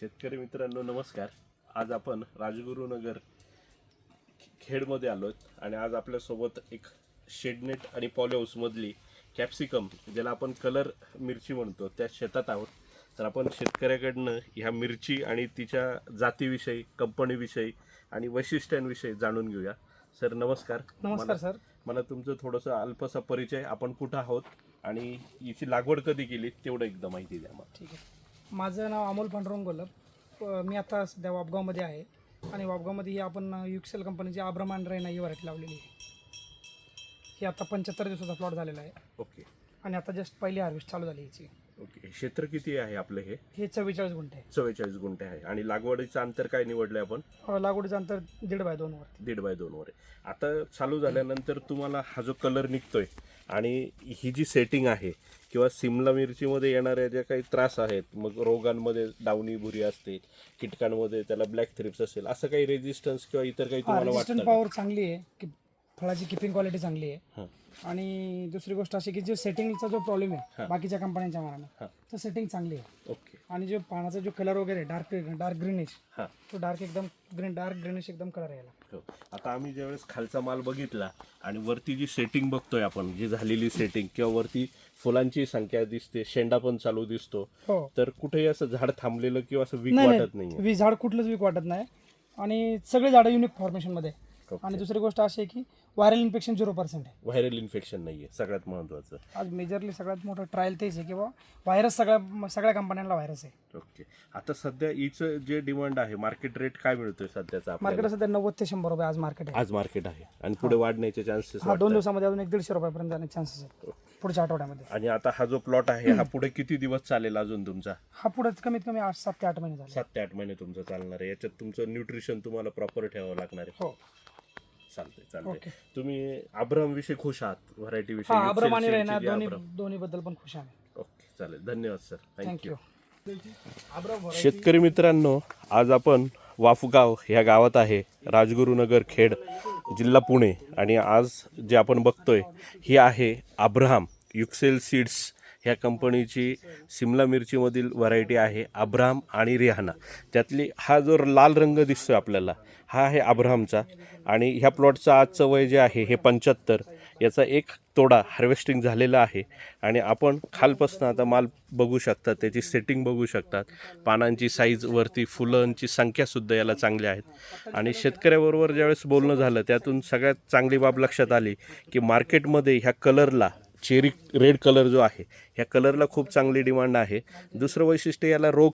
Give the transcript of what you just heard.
शेतकरी मित्रांनो नमस्कार. आज आपण राजगुरुनगर खेडमध्ये आलोत आणि आज आपल्यासोबत एक शेडनेट आणि पॉलीहाऊसमधली कॅप्सिकम ज्याला आपण कलर मिरची म्हणतो त्या शेतात आहोत. तर आपण शेतकऱ्याकडनं ह्या मिरची आणि तिच्या जातीविषयी, कंपनीविषयी आणि वैशिष्ट्यांविषयी जाणून घेऊया. सर नमस्कार. नमस्कार सर. मला तुमचं थोडंसं अल्पसा परिचय, आपण कुठं आहोत आणि याची लागवड कधी केली तेवढं एकदा माहिती द्या मला. ठीक आहे. माझं नाव अमोल पांडुरंग गोलप. मी आता सध्या वापगावमध्ये आहे आणि वापगावमध्ये ही आपण युक्सेल कंपनीची आब्रम अँड रेना ही व्हरायटी लावलेली आहे. ही आता 75 दिवसाचा प्लॉट झालेला आहे ओके आणि आता जस्ट पहिली हार्वेस्ट चालू झाली याची. ओके. क्षेत्र किती आहे आपलं? हे 44 गुंठे आहे. 44 गुंठे आहे. आणि लागवडीचं अंतर काय निवडलंय आपण? लागवडीचं अंतर 1.5 वर. 1.5 वर आहे. आता चालू झाल्यानंतर तुम्हाला हा जो कलर निघतोय आणि ही जी सेटिंग आहे किंवा सिमला मिरचीमध्ये येणाऱ्या ज्या काही त्रास आहेत, मग रोगांमध्ये डावणी भुरी असते, कीटकांमध्ये त्याला ब्लॅक थ्रिप्स असेल, असं काही रेजिस्टन्स किंवा इतर काही तुम्हाला रेजिस्टंट वाटतं? पॉवर चांगली आहे की फळाची किपिंग क्वालिटी चांगली आहे. हां आणि दुसरी गोष्ट अशी की जे सेटिंगचा जो प्रॉब्लेम आहे बाकीच्या कंपन्यांच्या मानाने, तर सेटिंग चांगली आहे. ओके. आणि जो पानाचा जो कलर वगैरे डार्क ग्रीनिश, हां तो डार्क ग्रीनिश एकदम कलर यायला. हो. आता आम्ही ज्यावेळेस खालचा माल बघितला आणि वरती जी सेटिंग बघतोय आपण, जी झालेली सेटिंग किंवा वरती फुलांची संख्या दिसते, शेंडा पण चालू दिसतो, हो. तर कुठेही असं झाड थांबलेलं किंवा असं वीक नाही वाटत नाही, नाही. वी झाड कुठलंच वीक वाटत नाही आणि सगळे झाडं युनिक फॉर्मेशनमध्ये. ओके. आणि दुसरी गोष्ट अशी आहे की व्हायरल इन्फेक्शन 0% आहे. व्हायरल इन्फेक्शन नाहीये, सगळ्यात महत्वाचं. आज मेजरली सगळ्यात मोठं ट्रायल तेच आहे किंवा व्हायरस सगळ्या कंपन्यांना व्हायरस आहे. ओके. आता सध्या हिचं जे डिमांड आहे, मार्केट रेट काय मिळतोय सध्याचा मार्केट आपल्याला? सध्या 90 ते 100 रुपये आज मार्केट आहे. आज मार्केट आहे आणि पुढे वाढण्याचे चान्सेस? हा 2 दिवसामध्ये अजून 150 रुपयापर्यंत जाण्याचे चान्सेस आहेत पुढच्या आठवड्यामध्ये. आणि आता हा जो प्लॉट आहे हा पुढे किती दिवस चालेल अजून तुमचा? हा पुढे कमीत कमी 7 ते 8 महिने झाले. 7 ते 8 महिने तुमचं चालणार आहे. याच्यात तुमचं न्यूट्रिशन तुम्हाला प्रॉपर ठेवावं लागणार आहे. हो. चालतंय. ओके. तुम्ही अब्राम विषयी खुश आहात? व्हरायटी हा विषयी? अब्रम आणि Excel रेना sheet ची दोन्ही अब्राम. दोन्ही बद्दल पण खुश आहे. ओके चालेल. धन्यवाद सर. थँक्यू. शेतकरी मित्रांनो, आज आपण वाफगाव ह्या गावात आहे, राजगुरुनगर खेड, जिल्हा पुणे. आणि आज जे आपण बघतोय ही आहे अब्राम युक्सेल सीड्स ह्या कंपनीची सिमला मिरचीमधील व्हरायटी आहे अब्राम आणि रिहाना. त्यातली हा जो लाल रंग दिसतोय आपल्याला, हा आहे अब्रामचा. आणि ह्या प्लॉटचं आजचं वय जे आहे हे 75. याचा एक तोडा हार्वेस्टिंग झालेला आहे आणि आपण खालपासून आता माल बघू शकतात, त्याची सेटिंग बघू शकतात, पानांची साईज, वरती फुलांची संख्यासुद्धा याला चांगली आहेत. आणि शेतकऱ्याबरोबर ज्यावेळेस बोलणं झालं त्यातून सगळ्यात चांगली बाब लक्षात आली की मार्केटमध्ये ह्या कलरला, चेरी रेड कलर जो आहे ह्या कलरला खूप चांगली डिमांड आहे. दुसरं वैशिष्ट्य, याला रोग